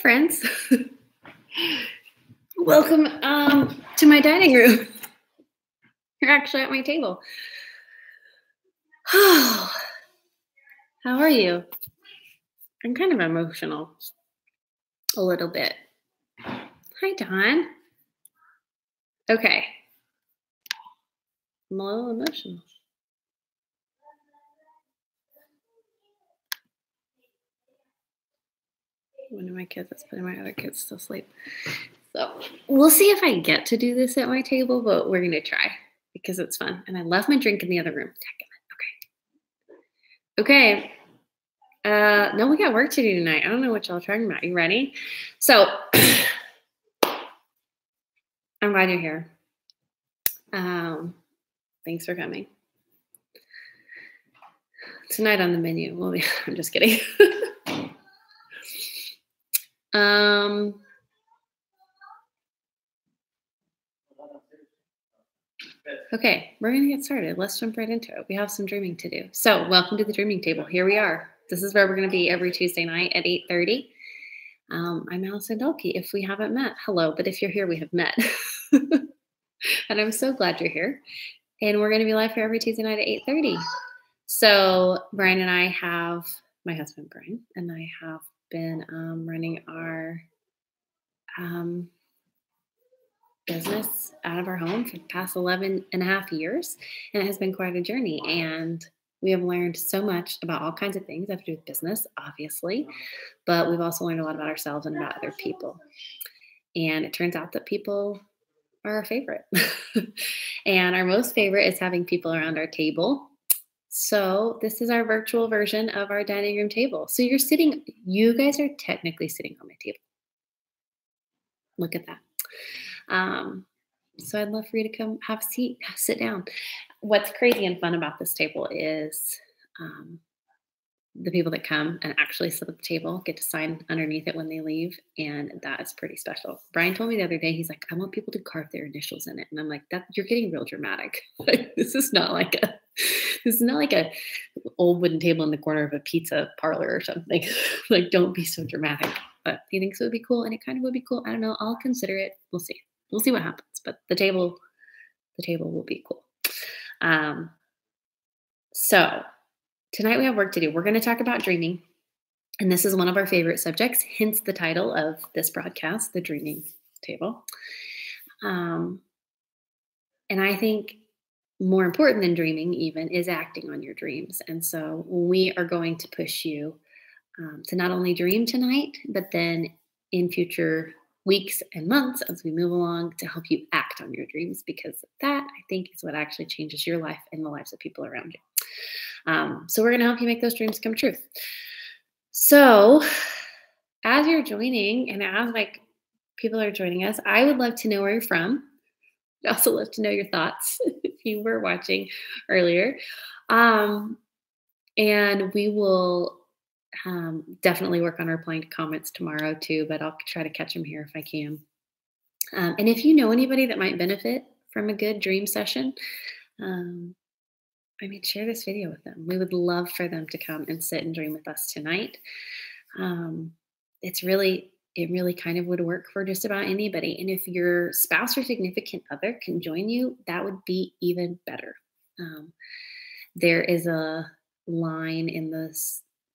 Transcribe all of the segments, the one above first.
friends. Welcome to my dining room. You're actually at my table. How are you? I'm kind of emotional. A little bit. Hi, Don. Okay. I'm a little emotional. One of my kids is putting my other kids to sleep. So we'll see if I get to do this at my table, but we're going to try because it's fun. And I left my drink in the other room. Okay. No, we got work to do tonight. I don't know what y'all are talking about. You ready? So I'm glad you're here. Thanks for coming. Tonight on the menu, I'm just kidding. Okay, we're going to get started. Let's jump right into it. We have some dreaming to do. So welcome to the dreaming table. Here we are. This is where we're going to be every Tuesday night at 8:30. I'm Allison Dolke. If we haven't met, hello. But if you're here, we have met. And I'm so glad you're here. And we're going to be live here every Tuesday night at 8:30. So Brian and I have, my husband Brian and I have been running our business out of our home for the past 11 and a half years. And it has been quite a journey. And we have learned so much about all kinds of things that have to do with business, obviously. But we've also learned a lot about ourselves and about other people. And it turns out that people are our favorite. And our most favorite is having people around our table. So this is our virtual version of our dining room table. So you guys are technically sitting on my table. Look at that. So I'd love for you to come have a seat, sit down. What's crazy and fun about this table is the people that come and actually sit at the table get to sign underneath it when they leave. And that is pretty special. Brian told me the other day, he's like, I want people to carve their initials in it. And I'm like, you're getting real dramatic. Like, this is not like a old wooden table in the corner of a pizza parlor or something. Like, don't be so dramatic. But he thinks it would be cool, and it kind of would be cool. I don't know. I'll consider it. We'll see. We'll see what happens. But the table will be cool. So tonight we have work to do. We're going to talk about dreaming. And this is one of our favorite subjects, hence the title of this broadcast, The Dreaming Table. And I think more important than dreaming even is acting on your dreams. And so we are going to push you to not only dream tonight, but then in future weeks and months as we move along to help you act on your dreams, because that, I think, is what actually changes your life and the lives of people around you. So we're going to help you make those dreams come true. So as you're joining and as people are joining us, I would love to know where you're from. I'd also love to know your thoughts if you were watching earlier. And we will definitely work on replying to comments tomorrow too, but I'll try to catch them here if I can. And if you know anybody that might benefit from a good dream session, share this video with them. We would love for them to come and sit and dream with us tonight. It really kind of would work for just about anybody. And if your spouse or significant other can join you, that would be even better. There is a line in the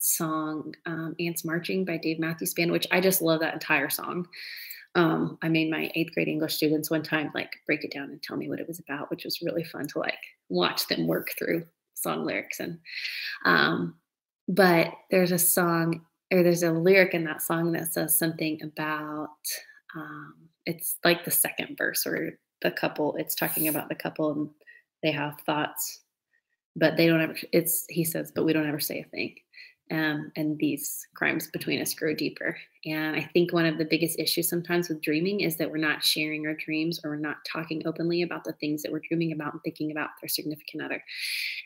song Ants Marching by Dave Matthews Band, which I just love that entire song. I made my 8th grade English students one time break it down and tell me what it was about, which was really fun to watch them work through song lyrics. And but there's a lyric in that song that says something about it's like the second verse where the couple, it's talking about the couple and they have thoughts, but they don't ever, he says, but we don't ever say a thing. And these crimes between us grow deeper. And I think one of the biggest issues sometimes with dreaming is that we're not sharing our dreams, or we're not talking openly about the things that we're dreaming about and thinking about with our significant other.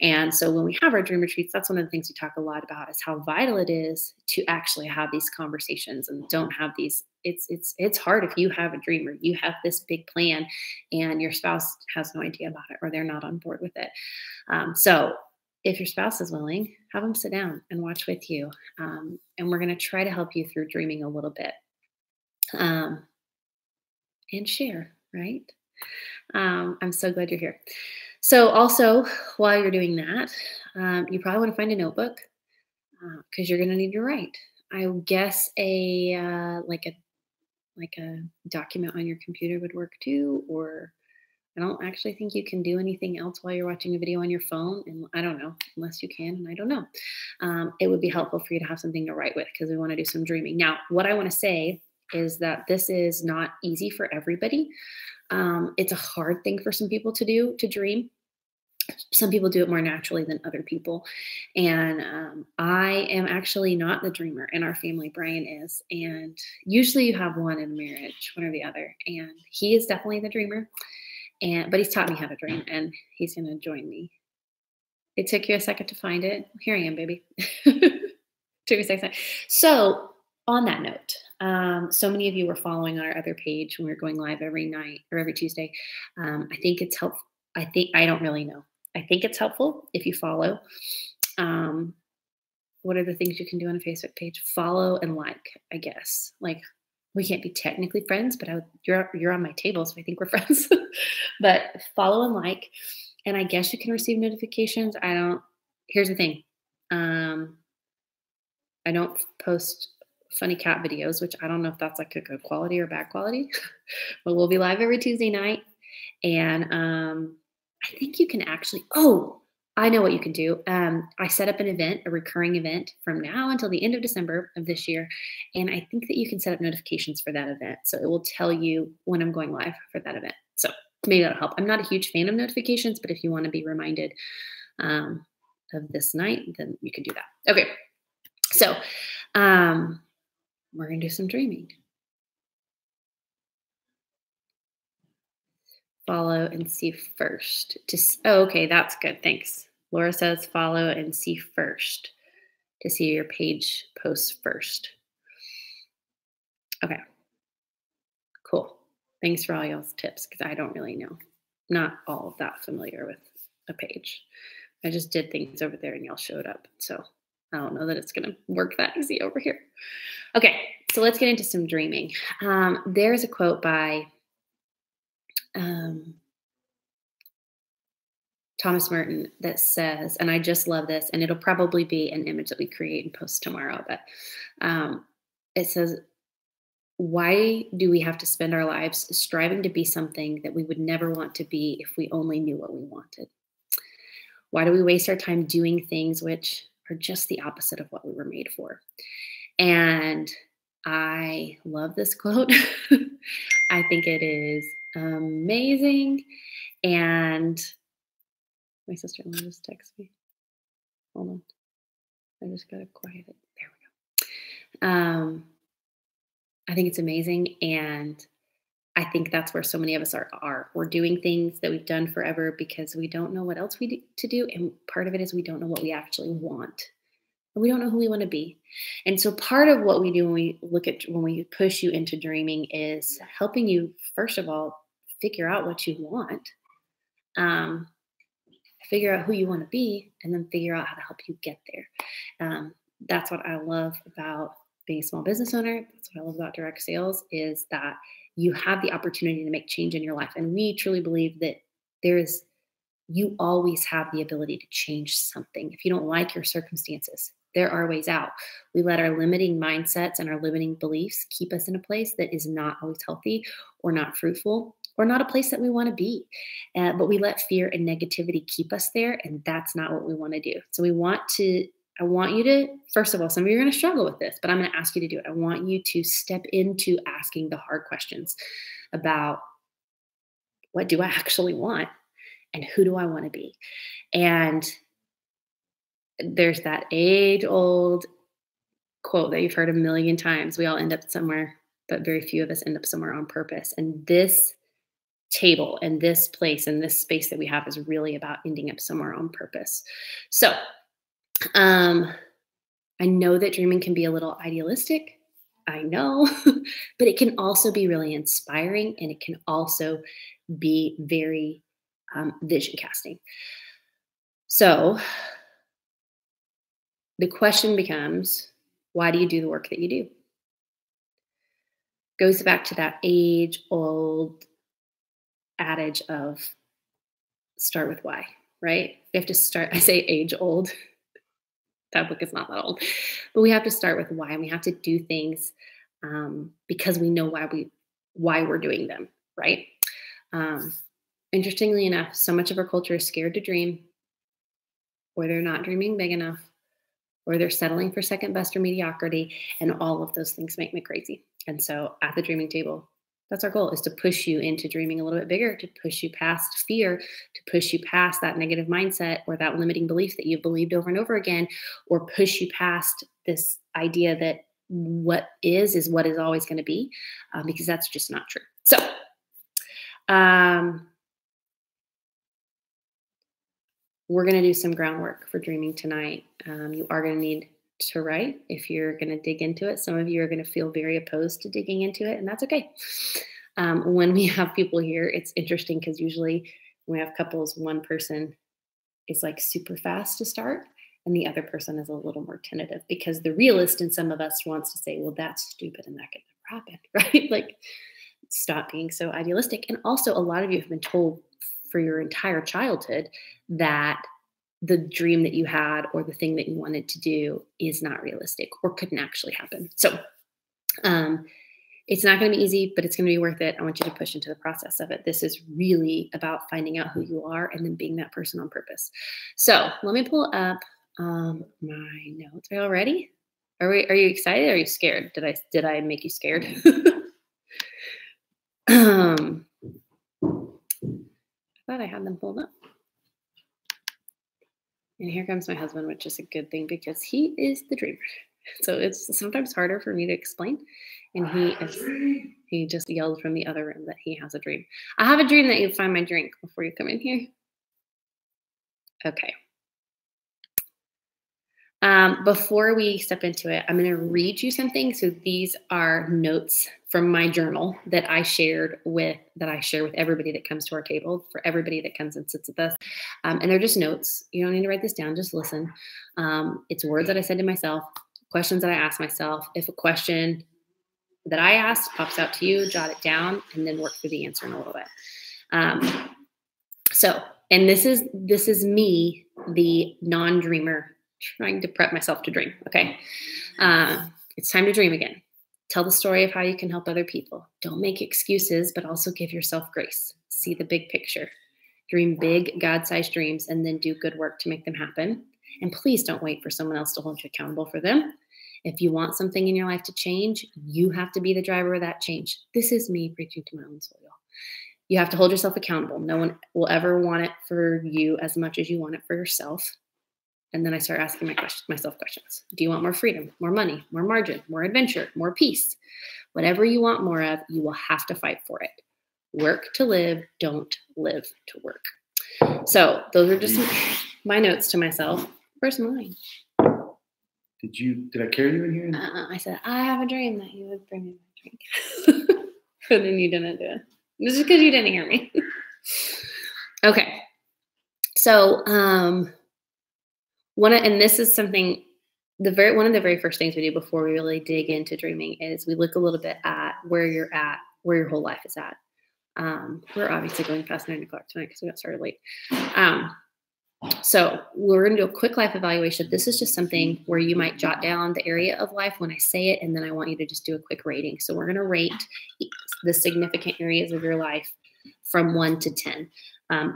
And so when we have our dream retreats, that's one of the things we talk a lot about, is how vital it is to actually have these conversations and don't have these. It's hard if you have a dream or you have this big plan and your spouse has no idea about it or they're not on board with it. So if your spouse is willing, have them sit down and watch with you. And we're going to try to help you through dreaming a little bit. um, and share, right? I'm so glad you're here. So, also, while you're doing that, you probably want to find a notebook because you're going to need to write. I would guess a like a document on your computer would work too, or I don't actually think you can do anything else while you're watching a video on your phone, and I don't know, unless you can, and I don't know. It would be helpful for you to have something to write with because we want to do some dreaming. Now, what I want to say is that this is not easy for everybody. It's a hard thing for some people to do to dream. Some people do it more naturally than other people. And I am actually not the dreamer, and our family, Brian is. And usually you have one in marriage, one or the other. And he is definitely the dreamer. But he's taught me how to dream, and he's going to join me. It took you a second to find it. Here I am, baby. Took me a second. So, on that note, so many of you were following our other page when we were going live every night or every Tuesday. I think it's helpful. I don't really know. I think it's helpful if you follow. Um, what are the things you can do on a Facebook page? Follow and like, I guess. Like, we can't be technically friends, but you're on my table, so I think we're friends. But follow and like, and I guess you can receive notifications. I don't. Here's the thing. I don't post funny cat videos, which I don't know if that's like a good quality or bad quality. But we'll be live every Tuesday night, and I think you can actually. Oh, I know what you can do. I set up an event, a recurring event from now until the end of December of this year. And I think that you can set up notifications for that event. So it will tell you when I'm going live for that event. So maybe that'll help. I'm not a huge fan of notifications, but if you want to be reminded of this night, then you can do that. Okay. So we're going to do some dreaming. Follow and see first. Okay, that's good. Thanks. Laura says follow and see first to see your page posts first. Okay, cool. Thanks for all y'all's tips because I don't really know. Not all of that familiar with a page. I just did things over there and y'all showed up. So I don't know that it's going to work that easy over here. Okay, so let's get into some dreaming. There's a quote by Thomas Merton that says, and I just love this, and it'll probably be an image that we create and post tomorrow, but it says, why do we have to spend our lives striving to be something that we would never want to be if we only knew what we wanted? Why do we waste our time doing things which are just the opposite of what we were made for? And I love this quote. I think it is amazing. And my sister-in-law just texted me. Hold on. I just got to quiet it. There we go. I think it's amazing. And I think that's where so many of us are. We're doing things that we've done forever because we don't know what else we do to do. And part of it is we don't know what we actually want. And we don't know who we want to be. And so part of what we do when we push you into dreaming is helping you, first of all, figure out what you want. Figure out who you want to be, and then figure out how to help you get there. That's what I love about being a small business owner. That's what I love about direct sales is that you have the opportunity to make change in your life. And we truly believe that you always have the ability to change something. If you don't like your circumstances, there are ways out. We let our limiting mindsets and our limiting beliefs keep us in a place that is not always healthy or not fruitful or not a place that we want to be. But we let fear and negativity keep us there, and that's not what we want to do. So I want you to, first of all, some of you are going to struggle with this, but I'm going to ask you to do it. I want you to step into asking the hard questions about what do I actually want and who do I want to be? And there's that age-old quote that you've heard a million times. We all end up somewhere, but very few of us end up somewhere on purpose. And this table and this place and this space that we have is really about ending up somewhere on purpose. So I know that dreaming can be a little idealistic. I know, but it can also be really inspiring, and it can also be very vision casting. So the question becomes, why do you do the work that you do? goes back to that age-old adage of start with why, right? We have to start, I say age-old. That book is not that old, but we have to start with why, and we have to do things because we know why we're doing them, right? Interestingly enough, so much of our culture is scared to dream, or they're not dreaming big enough, or they're settling for second best or mediocrity, and all of those things make me crazy. And so at the dreaming table, that's our goal, is to push you into dreaming a little bit bigger, to push you past fear, to push you past that negative mindset or that limiting belief that you've believed over and over again, or push you past this idea that what is what is always going to be, because that's just not true. So, we're going to do some groundwork for dreaming tonight. You are going to need to write if you're going to dig into it. Some of you are going to feel very opposed to digging into it, and that's okay. When we have people here, it's interesting because usually when we have couples, one person is like super fast to start, and the other person is a little more tentative, because the realist in some of us wants to say, well, that's stupid and that could never happen, right? Like, stop being so idealistic. And also, a lot of you have been told for your entire childhood that the dream that you had or the thing that you wanted to do is not realistic or couldn't actually happen. So it's not going to be easy, but it's going to be worth it. I want you to push into the process of it. This is really about finding out who you are and then being that person on purpose. So let me pull up my notes. Are you all ready? Are you excited? Or are you scared? Did I make you scared? I thought I had them pulled up. And here comes my husband, which is a good thing because he is the dreamer. So it's sometimes harder for me to explain. And he just yelled from the other room that he has a dream. I have a dream that you find my drink before you come in here. Okay. Before we step into it, I'm going to read you something. So these are notes from my journal that I share with everybody that comes to our table, for everybody that comes and sits with us. And they're just notes. You don't need to write this down. Just listen. It's words that I said to myself, questions that I asked myself. If a question that I asked pops out to you, jot it down, and then work through the answer in a little bit. And this is me, the non-dreamer, trying to prep myself to dream. Okay. It's time to dream again. Tell the story of how you can help other people. Don't make excuses, but also give yourself grace. See the big picture. Dream big, God-sized dreams, and then do good work to make them happen. And please don't wait for someone else to hold you accountable for them. If you want something in your life to change, you have to be the driver of that change. This is me preaching to my own soul, y'all. You have to hold yourself accountable. No one will ever want it for you as much as you want it for yourself. And then I start asking myself questions. Do you want more freedom, more money, more margin, more adventure, more peace? Whatever you want more of, you will have to fight for it. Work to live, don't live to work. So those are just my notes to myself. Where's mine? Did I carry you in here? I said, I have a dream that you would bring me my drink. And then you didn't do it. This is because you didn't hear me. Okay. So, and this is something, one of the very first things we do before we really dig into dreaming is we look a little bit at where you're at, where your whole life is at. We're obviously going past 9 o'clock tonight because we got started late. So we're going to do a quick life evaluation. This is just something where you might jot down the area of life when I say it, and then I want you to just do a quick rating. So we're going to rate the significant areas of your life from 1 to 10.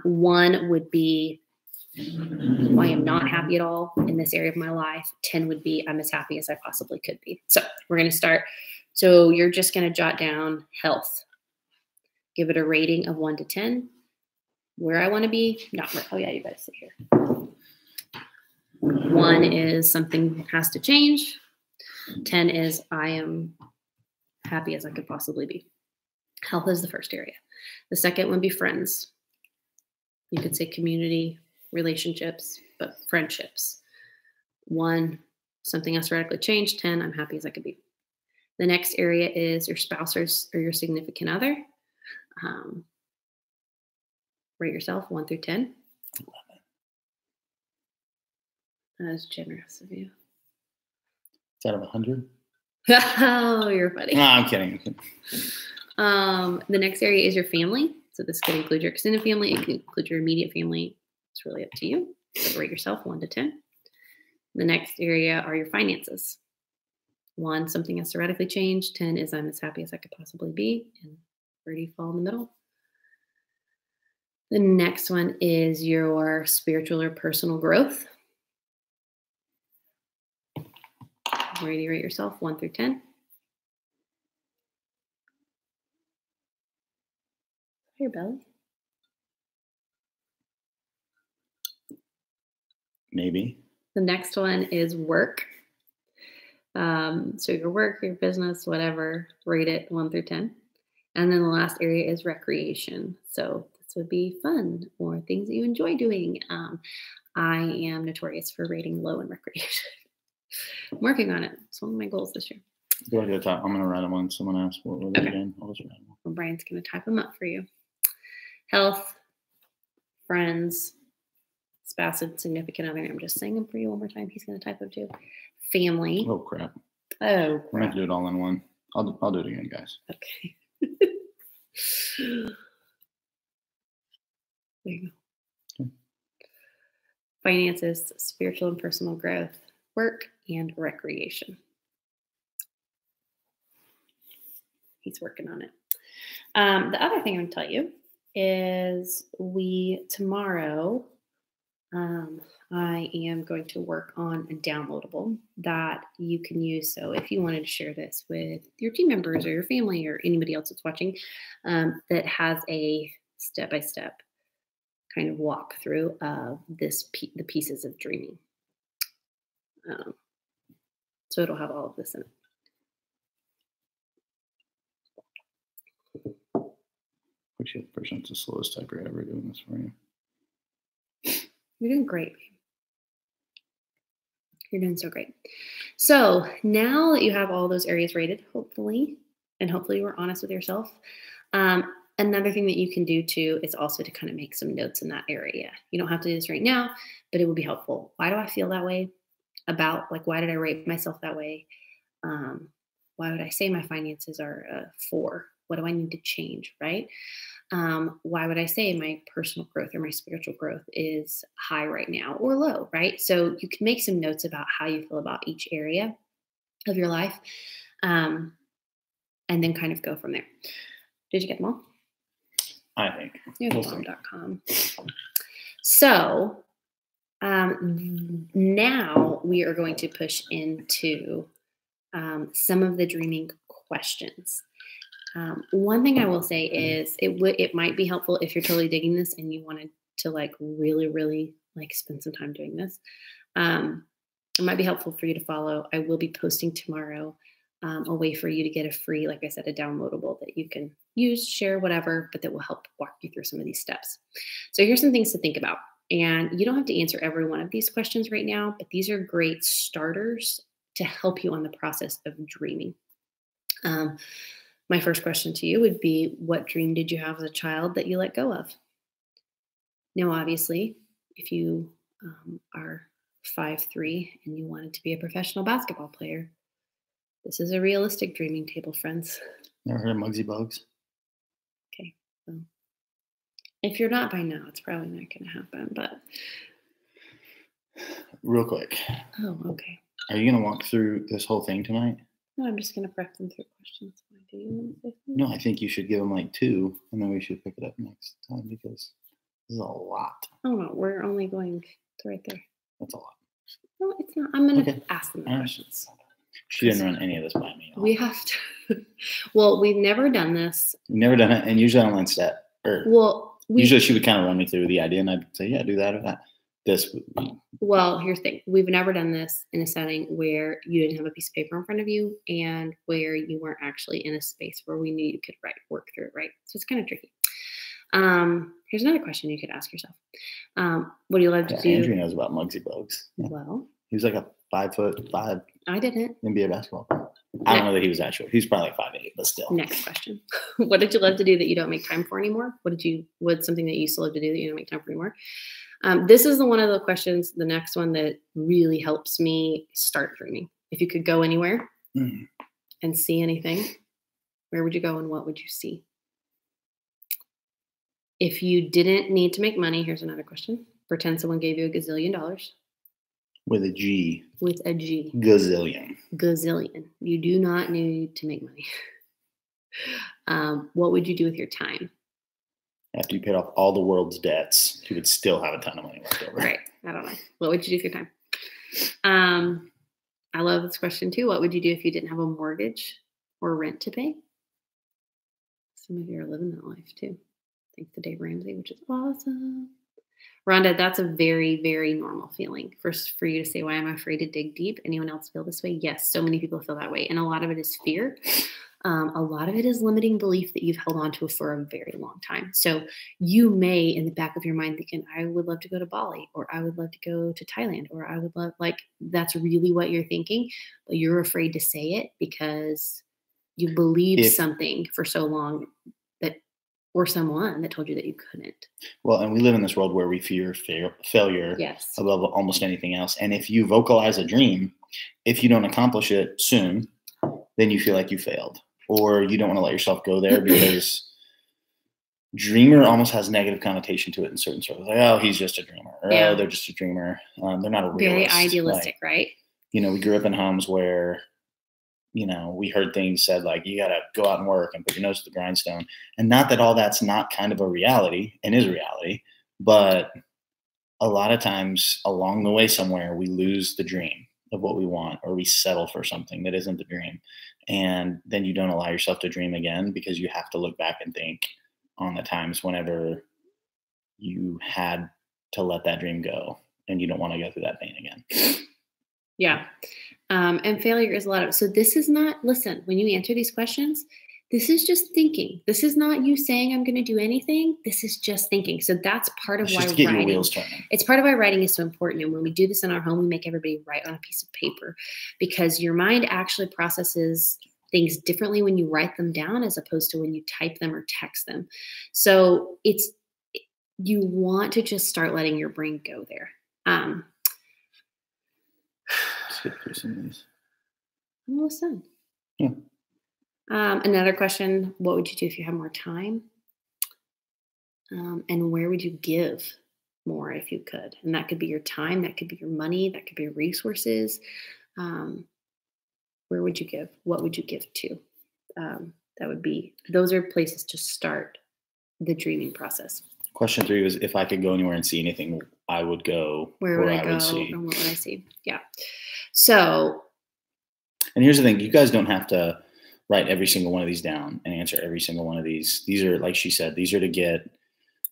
1 would be, I am not happy at all in this area of my life. 10 would be, I'm as happy as I possibly could be. So we're going to start. So you're just going to jot down health. Give it a rating of 1 to 10. Where I want to be, not where, oh yeah, you guys sit here. 1 is something has to change. 10 is I am happy as I could possibly be. Health is the first area. The second would be friends. You could say community, relationships, but friendships. 1, something has radically changed. 10, I'm happy as I could be. The next area is your spouse or your significant other. Rate yourself 1 through 10. 11. That is generous of you. It's out of 100. Oh, you're funny. No, I'm kidding. The next area is your family. So this could include your extended family. It could include your immediate family. It's really up to you. So rate yourself 1 to 10. The next area are your finances. 1, something has to radically change. 10 is I'm as happy as I could possibly be. And where do you fall in the middle? The next one is your spiritual or personal growth. Where do you rate yourself? 1 through 10. Your belly. Maybe. The next one is work. So your work, your business, whatever, rate it 1 through 10. And then the last area is recreation. So this would be fun or things that you enjoy doing. I am notorious for rating low in recreation. I'm working on it. It's one of my goals this year. Go ahead, I'm going to write them when someone asks what we're doing. I'll just write them. Well, Brian's going to type them up for you. Health, friends, spouse and significant other. I'm just saying them for you one more time. He's going to type them too. Family. Oh, crap. Oh, I'm going to crap. have to do it all in one. I'll do it again, guys. Okay. There you go. Okay. Finances, spiritual and personal growth, work, and recreation. He's working on it. The other thing I'm going to tell you is tomorrow, I am going to work on a downloadable that you can use. So if you wanted to share this with your team members or your family or anybody else that's watching, that has a step-by-step kind of walkthrough of the pieces of dreaming. So it'll have all of this in it. Appreciate the person that's the slowest typer ever doing this for you. You're doing great. You're doing so great. So now that you have all those areas rated, hopefully you were honest with yourself. Another thing that you can do too is also to kind of make some notes in that area. You don't have to do this right now, but it would be helpful. Why do I feel that way? Why did I rate myself that way? Why would I say my finances are a 4? What do I need to change, right? Why would I say my personal growth or my spiritual growth is high right now or low, right? So you can make some notes about how you feel about each area of your life, and then kind of go from there. Did you get them all? I think. Youthmom.com. So now we are going to push into some of the dreaming questions. One thing I will say is it might be helpful if you're totally digging this and you wanted to really, really spend some time doing this. It might be helpful for you to follow. I will be posting tomorrow a way for you to get a free, like I said, a downloadable that you can use, share, whatever, but that will help walk you through some of these steps. So here's some things to think about. And you don't have to answer every one of these questions right now, but these are great starters to help you on the process of dreaming. My first question to you would be, what dream did you have as a child that you let go of? Now, obviously, if you are 5'3" and you wanted to be a professional basketball player, this is a realistic dreaming table, friends. Never heard of Muggsy Bogues? Okay. Well, if you're not by now, it's probably not going to happen, but. Real quick. Oh, okay. Are you going to walk through this whole thing tonight? No, I'm just going to prep them through questions. Do you want to say something? No, I think you should give them 2, and then we should pick it up next time because this is a lot. Oh, no, we're only going to right there. That's a lot. No, it's not. I'm going to ask them the questions. She didn't run any of this by me. We have to. Well, we've never done this. We've never done it, and usually I'm on step. Usually she would kind of run me through the idea, and I'd say, yeah, do that or that. This would be. Well, here's the thing. We've never done this in a setting where you didn't have a piece of paper in front of you and where you weren't actually in a space where we knew you could work through it, right? So it's kind of tricky. Here's another question you could ask yourself. What do you love to do? Andrew knows about Muggsy Bogues. Yeah. Well, he was like a 5'5" I didn't. NBA basketball player. I don't know that he was that short. He's probably 5'8", but still. Next question. What did you love to do that you don't make time for anymore? What's something that you used to love to do that you don't make time for anymore? This is one of the questions, the next one that really helps me start dreaming. If you could go anywhere, and see anything, where would you go and what would you see? If you didn't need to make money, here's another question. Pretend someone gave you $1 gazillion. With a G. With a G. Gazillion. Gazillion. You do not need to make money. What would you do with your time? After you paid off all the world's debts, you would still have a ton of money left over. Right. I don't know. What would you do with your time? I love this question too. What would you do if you didn't have a mortgage or rent to pay? Some of you are living that life too. Thanks to Dave Ramsey, which is awesome. Rhonda, that's a very, very normal feeling. First, for you to say, why am I afraid to dig deep? Anyone else feel this way? Yes, so many people feel that way. And a lot of it is fear. A lot of it is limiting belief that you've held on to for a very long time. So you may, in the back of your mind, thinking, I would love to go to Bali, or I would love to go to Thailand, or I would love, like, that's really what you're thinking, but you're afraid to say it because you believed something for so long or someone that told you that you couldn't. Well, and we live in this world where we fear failure above almost anything else. And if you vocalize a dream, if you don't accomplish it soon, then you feel like you failed, or you don't want to let yourself go there because dreamer almost has negative connotation to it in certain circles. Like, oh, he's just a dreamer, or oh, they're just a dreamer. They're not a realist. Very idealistic, right? We grew up in homes where we heard things said like, you got to go out and work and put your nose to the grindstone. And not that all that's not kind of a reality and is a reality, but a lot of times along the way somewhere, we lose the dream of what we want, or we settle for something that isn't the dream. And then you don't allow yourself to dream again because you have to look back and think on the times whenever you had to let that dream go, and you don't want to go through that pain again. Yeah. And failure is a lot of it. So this is not, listen, when you answer these questions, this is just thinking. This is not you saying I'm going to do anything. This is just thinking. So that's part of why writing. Your wheels turning. It's part of why writing is so important. And when we do this in our home, we make everybody write on a piece of paper, because your mind actually processes things differently when you write them down as opposed to when you type them or text them. So you want to just start letting your brain go there. Skip through some of these. I'm almost done. Yeah. Another question, what would you do if you had more time? And where would you give more if you could? And that could be your time, that could be your money, that could be your resources. Where would you give? What would you give to? Those are places to start the dreaming process. Question 3 was, if I could go anywhere and see anything, I would go where would I go and what would I see? Yeah. So. And here's the thing, you guys don't have to write every single one of these down and answer every single one of these. These are, like she said, these are to get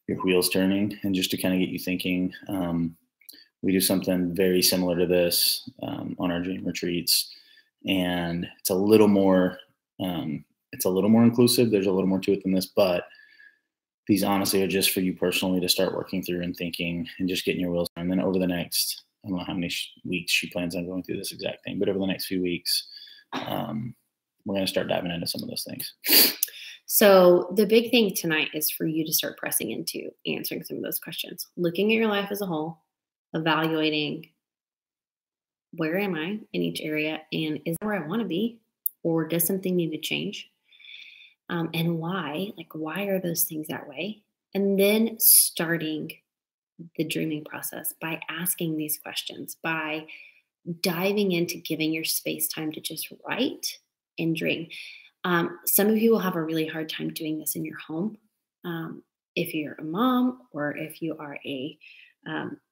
your wheels turning and just to kind of get you thinking. We do something very similar to this on our dream retreats, and it's a little more inclusive. There's a little more to it than this, but these honestly are just for you personally to start working through and thinking and just getting your wheels turning. And then over the next, I don't know how many weeks she plans on going through this exact thing, but over the next few weeks, we're going to start diving into some of those things. So the big thing tonight is for you to start pressing into answering some of those questions, looking at your life as a whole, evaluating where am I in each area, and is that where I want to be, or does something need to change? And why? Like, why are those things that way? And then starting the dreaming process by asking these questions, by diving into giving your space time to just write and dream. Some of you will have a really hard time doing this in your home. If you're a mom, or if you are a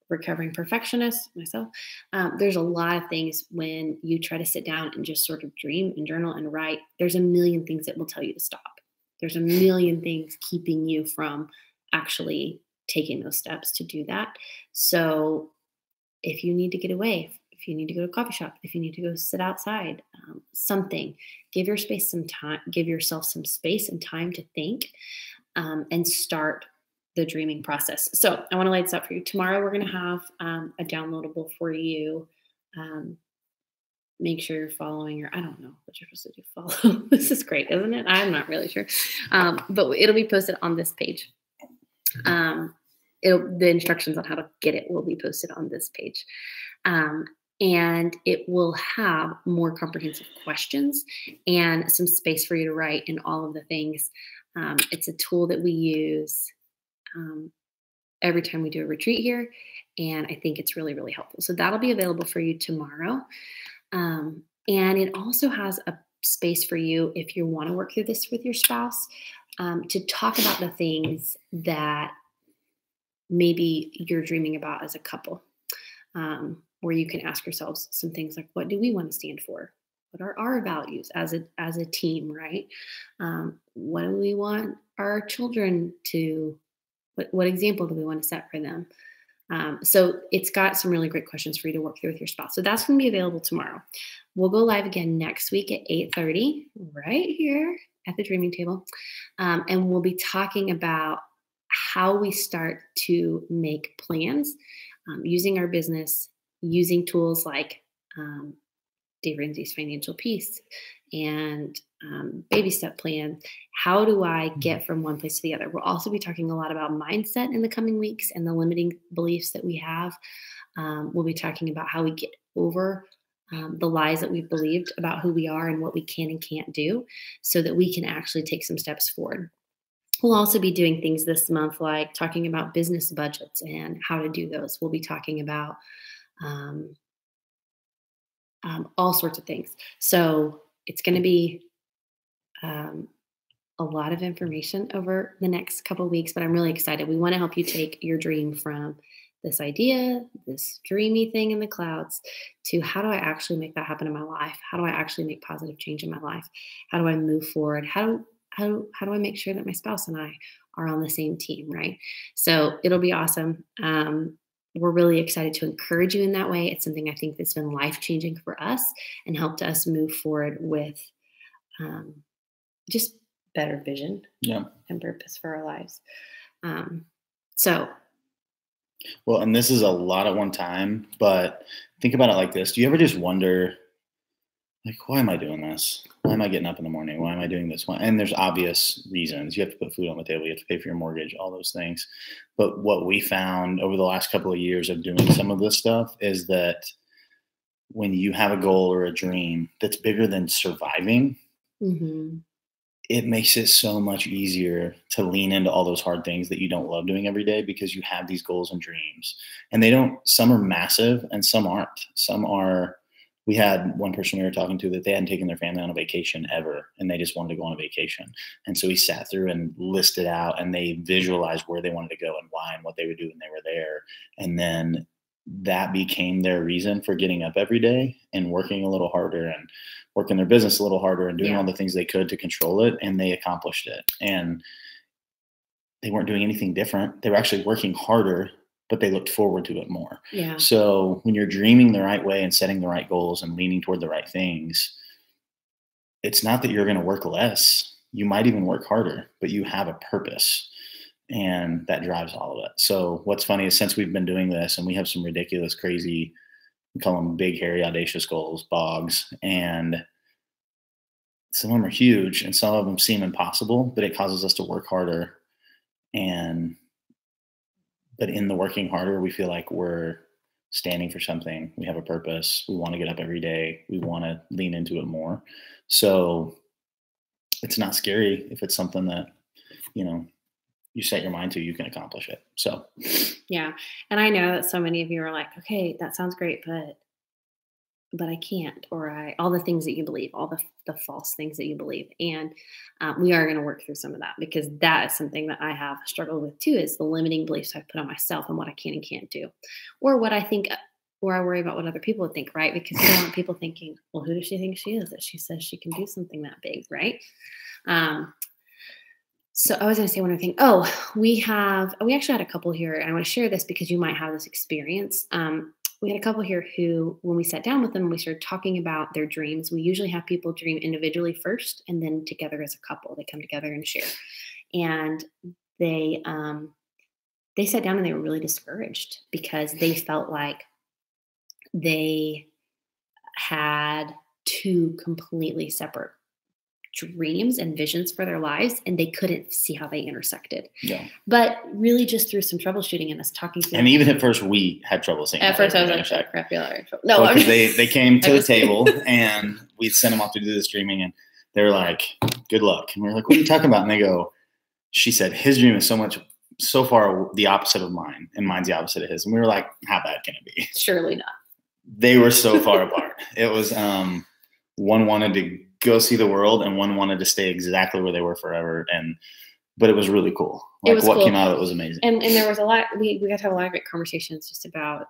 recovering perfectionist, myself, there's a lot of things when you try to sit down and just sort of dream and journal and write, there's a million things that will tell you to stop. There's a million things keeping you from actually taking those steps to do that. So if you need to get away, if you need to go to a coffee shop, if you need to go sit outside, something, give yourself some space and time to think, and start the dreaming process. So I want to lay this out for you. Tomorrow, we're going to have a downloadable for you. Make sure you're following, or I don't know what you're supposed to do. Follow. This is great, isn't it? I'm not really sure. But it'll be posted on this page. The instructions on how to get it will be posted on this page. and it will have more comprehensive questions and some space for you to write and all of the things. It's a tool that we use um, every time we do a retreat here, and I think it's really, really helpful. So that'll be available for you tomorrow. And it also has a space for you if you want to work through this with your spouse to talk about the things that maybe you're dreaming about as a couple, where you can ask yourselves some things like, what do we want to stand for? What are our values as a team, right? What do we want our children to? What example do we want to set for them? So it's got some really great questions for you to work through with your spouse. So that's going to be available tomorrow. We'll go live again next week at 8:30, right here at the Dreaming Table, and we'll be talking about how we start to make plans using our business, using tools like Dave Ramsey's Financial Peace and baby step plan. How do I get from one place to the other? We'll also be talking a lot about mindset in the coming weeks and the limiting beliefs that we have. We'll be talking about how we get over the lies that we've believed about who we are and what we can and can't do so that we can actually take some steps forward. We'll also be doing things this month like talking about business budgets and how to do those. We'll be talking about all sorts of things. So it's going to be a lot of information over the next couple of weeks, but I'm really excited. We want to help you take your dream from this idea, this dreamy thing in the clouds, to how do I actually make that happen in my life? How do I actually make positive change in my life? How do I move forward? How do I make sure that my spouse and I are on the same team, right? So it'll be awesome. We're really excited to encourage you in that way. It's something I think that's been life-changing for us and helped us move forward with just better vision and purpose for our lives. Well, and this is a lot at one time, but think about it like this. Do you ever just wonder, like, why am I doing this? Why am I getting up in the morning? Why am I doing this? And there's obvious reasons. You have to put food on the table. You have to pay for your mortgage, all those things. But what we found over the last couple of years of doing some of this stuff is that when you have a goal or a dream that's bigger than surviving, it makes it so much easier to lean into all those hard things that you don't love doing every day because you have these goals and dreams. And some are massive and some aren't. We had one person we were talking to that they hadn't taken their family on a vacation ever, and they just wanted to go on a vacation. And so we sat through and listed out, and they visualized where they wanted to go and why and what they would do when they were there. And then that became their reason for getting up every day and working a little harder and working their business a little harder and doing all the things they could to control it. And they accomplished it. And they weren't doing anything different. They were actually working harder, but they looked forward to it more. Yeah. So when you're dreaming the right way and setting the right goals and leaning toward the right things, it's not that you're going to work less. You might even work harder, but you have a purpose, and that drives all of it. So what's funny is since we've been doing this, and we have some ridiculous, crazy, we call them big, hairy, audacious goals, BOGs, and some of them are huge and some of them seem impossible, but it causes us to work harder. But in the working harder, we feel like we're standing for something. We have a purpose. We want to get up every day. We want to lean into it more. So it's not scary if it's something that, you set your mind to, you can accomplish it. So, yeah. And I know that so many of you are like, okay, that sounds great, but I can't, or all the things that you believe, all the false things that you believe. And we are going to work through some of that because that is something that I have struggled with too, is the limiting beliefs I've put on myself and what I can and can't do, or what I think, or I worry about what other people would think, right? Because you don't want people thinking, well, who does she think she is that she says she can do something that big, right? So I was going to say one other thing. Oh, we actually had a couple here, and I want to share this because you might have this experience. We had a couple here who, when we sat down with them and we started talking about their dreams, we usually have people dream individually first and then together as a couple. They come together and share. And they sat down and they were really discouraged because they felt like they had two completely separate dreams and visions for their lives, and they couldn't see how they intersected. Yeah. But really just through some troubleshooting and us talking through. And even at first we had trouble seeing. At first I was like, crap, no, because they came to the table and we sent them off to do this dreaming, and they're like, good luck. And we're like, what are you talking about? And they go, she said, his dream is so far the opposite of mine, and mine's the opposite of his. And we were like, how bad can it be? Surely not. They were so far apart. It was one wanted to go see the world, and one wanted to stay exactly where they were forever. But it was really cool. Like what came out of it was amazing. And there was a lot. We got to have a lot of great conversations just about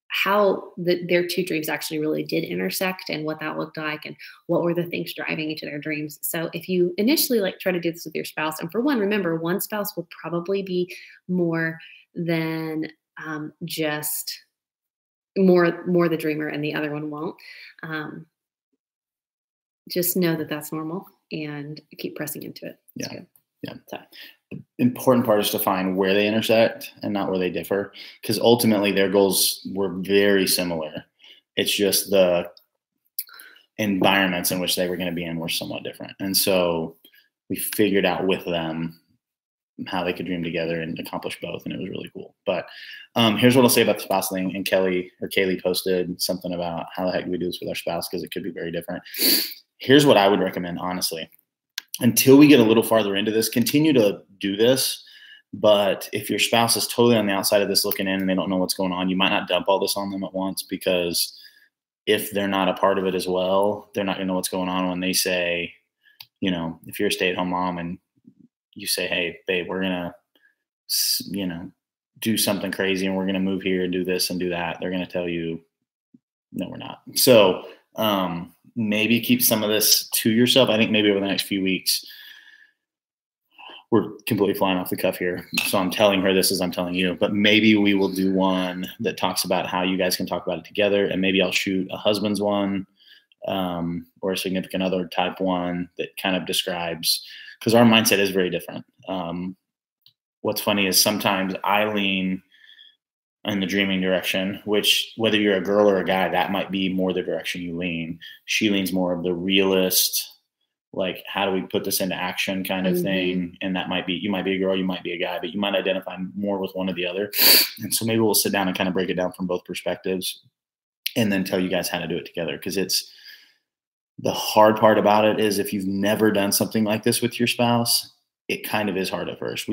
how their two dreams actually really did intersect, and what that looked like, and what were the things driving each of their dreams. So if you initially try to do this with your spouse, and for one, remember, one spouse will probably be more than just more the dreamer, and the other one won't. Just know that that's normal, and keep pressing into it. Yeah. Yeah. So. The important part is to find where they intersect and not where they differ, because ultimately their goals were very similar. It's just the environments in which they were going to be in were somewhat different. And so we figured out with them how they could dream together and accomplish both. And it was really cool. But here's what I'll say about the spouse thing. And Kaylee posted something about how the heck do we do this with our spouse, because it could be very different. Here's what I would recommend, honestly. Until we get a little farther into this, continue to do this. But if your spouse is totally on the outside of this looking in and they don't know what's going on, you might not dump all this on them at once, because if they're not a part of it as well, they're not going to know what's going on when they say, if you're a stay-at-home mom and you say, hey, babe, we're going to, do something crazy and we're going to move here and do this and do that. They're going to tell you, no, we're not. So, maybe keep some of this to yourself. I think maybe over the next few weeks, we're completely flying off the cuff here. So I'm telling her this as I'm telling you, but maybe we will do one that talks about how you guys can talk about it together. And maybe I'll shoot a husband's one, or a significant other type one that kind of describes, because our mindset is very different. What's funny is sometimes I lean in the dreaming direction, which whether you're a girl or a guy, that might be more the direction you lean. She leans more of the realist, like, how do we put this into action kind of thing. And that might be, you might be a girl, you might be a guy, but you might identify more with one or the other. And so maybe we'll sit down and kind of break it down from both perspectives and then tell you guys how to do it together. Because it's the hard part about it is if you've never done something like this with your spouse, it kind of is hard at first.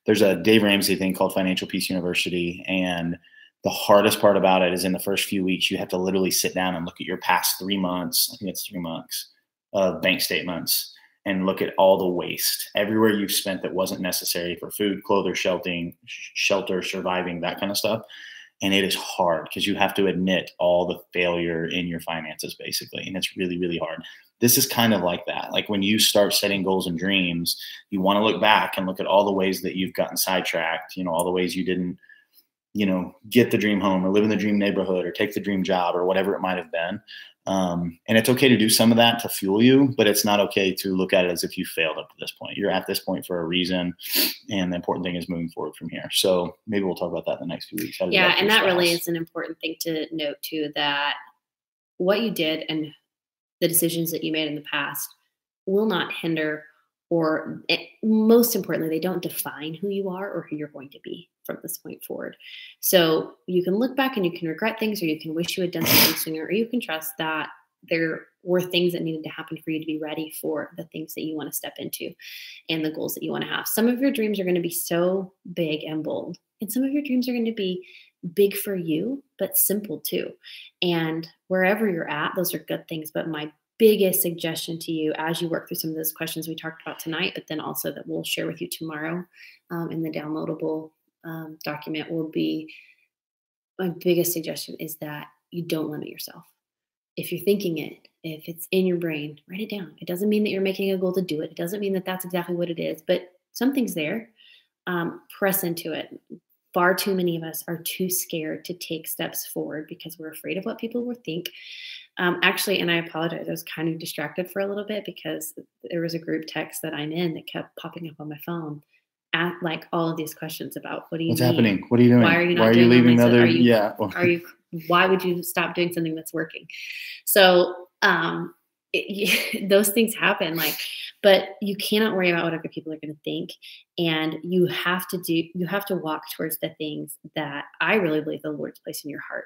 There's a Dave Ramsey thing called Financial Peace University. And the hardest part about it is in the first few weeks, you have to literally sit down and look at your past 3 months. I think it's 3 months of bank statements and look at all the waste everywhere you've spent that wasn't necessary for food, clothes, shelter, surviving, that kind of stuff. And it is hard because you have to admit all the failure in your finances, basically. And it's really, really hard. This is kind of like that. Like when you start setting goals and dreams, you want to look back and look at all the ways that you've gotten sidetracked, all the ways you didn't, get the dream home or live in the dream neighborhood or take the dream job or whatever it might have been. And it's okay to do some of that to fuel you, but it's not okay to look at it as if you failed up to this point. You're at this point for a reason. And the important thing is moving forward from here. So maybe we'll talk about that in the next few weeks. Yeah. And that really is an important thing to note too, that what you did and the decisions that you made in the past will not hinder, or most importantly, they don't define who you are or who you're going to be from this point forward. So you can look back and you can regret things, or you can wish you had done something sooner, or you can trust that there were things that needed to happen for you to be ready for the things that you want to step into and the goals that you want to have. Some of your dreams are going to be so big and bold, and some of your dreams are going to be big for you, but simple too. And wherever you're at, those are good things. But my biggest suggestion to you as you work through some of those questions we talked about tonight, but then also that we'll share with you tomorrow in the downloadable document, will be, my biggest suggestion is that you don't limit yourself. If you're thinking it, if it's in your brain, write it down. It doesn't mean that you're making a goal to do it. It doesn't mean that that's exactly what it is, but something's there. Press into it. Far too many of us are too scared to take steps forward because we're afraid of what people will think. Actually, and I apologize, I was kind of distracted for a little bit because there was a group text that I'm in that kept popping up on my phone at like all of these questions about what do you What's mean? happening? What are you doing? Why are you not Why are doing you leaving the other? Why would you stop doing something that's working? So those things happen. Like, but you cannot worry about what other people are going to think, and you have to walk towards the things that I really believe the Lord's placed in your heart.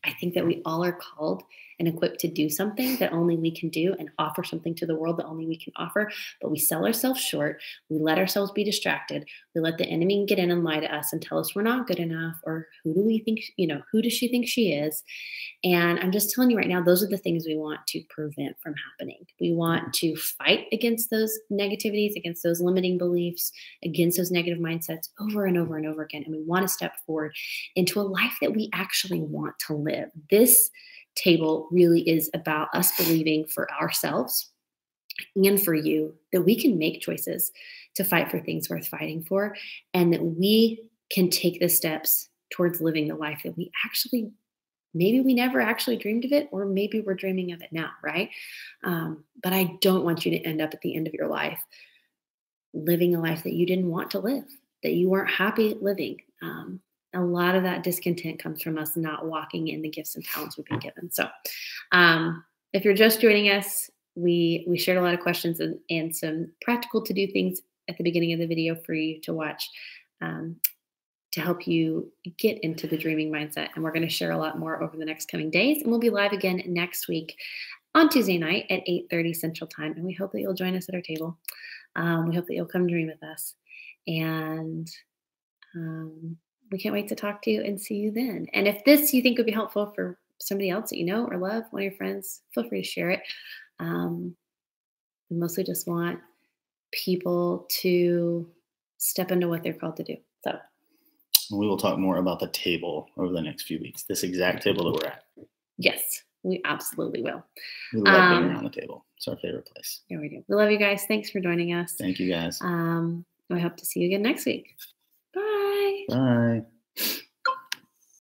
I think that we all are called and equipped to do something that only we can do and offer something to the world that only we can offer. But we sell ourselves short. We let ourselves be distracted. We let the enemy get in and lie to us and tell us we're not good enough, or who do we think, who does she think she is? And I'm just telling you right now, those are the things we want to prevent from happening. We want to fight against those negativities, against those limiting beliefs, against those negative mindsets over and over and over again. And we want to step forward into a life that we actually want to live. This table really is about us believing for ourselves and for you that we can make choices to fight for things worth fighting for, and that we can take the steps towards living the life that we actually, maybe we never actually dreamed of it, or maybe we're dreaming of it now, right? But I don't want you to end up at the end of your life living a life that you didn't want to live, that you weren't happy living. A lot of that discontent comes from us not walking in the gifts and talents we've been given. So if you're just joining us, we shared a lot of questions and some practical to-do things at the beginning of the video for you to watch to help you get into the dreaming mindset. And we're going to share a lot more over the next coming days. And we'll be live again next week on Tuesday night at 8:30 Central Time. And we hope that you'll join us at our table. We hope that you'll come dream with us. And we can't wait to talk to you and see you then. And if this you think would be helpful for somebody else that you know or love, one of your friends, feel free to share it. We mostly just want people to step into what they're called to do. So we will talk more about the table over the next few weeks, this exact table that we're at. Yes, we absolutely will. We love being around the table. It's our favorite place. Yeah, we do. We love you guys. Thanks for joining us. Thank you, guys. I hope to see you again next week. Bye. Bye.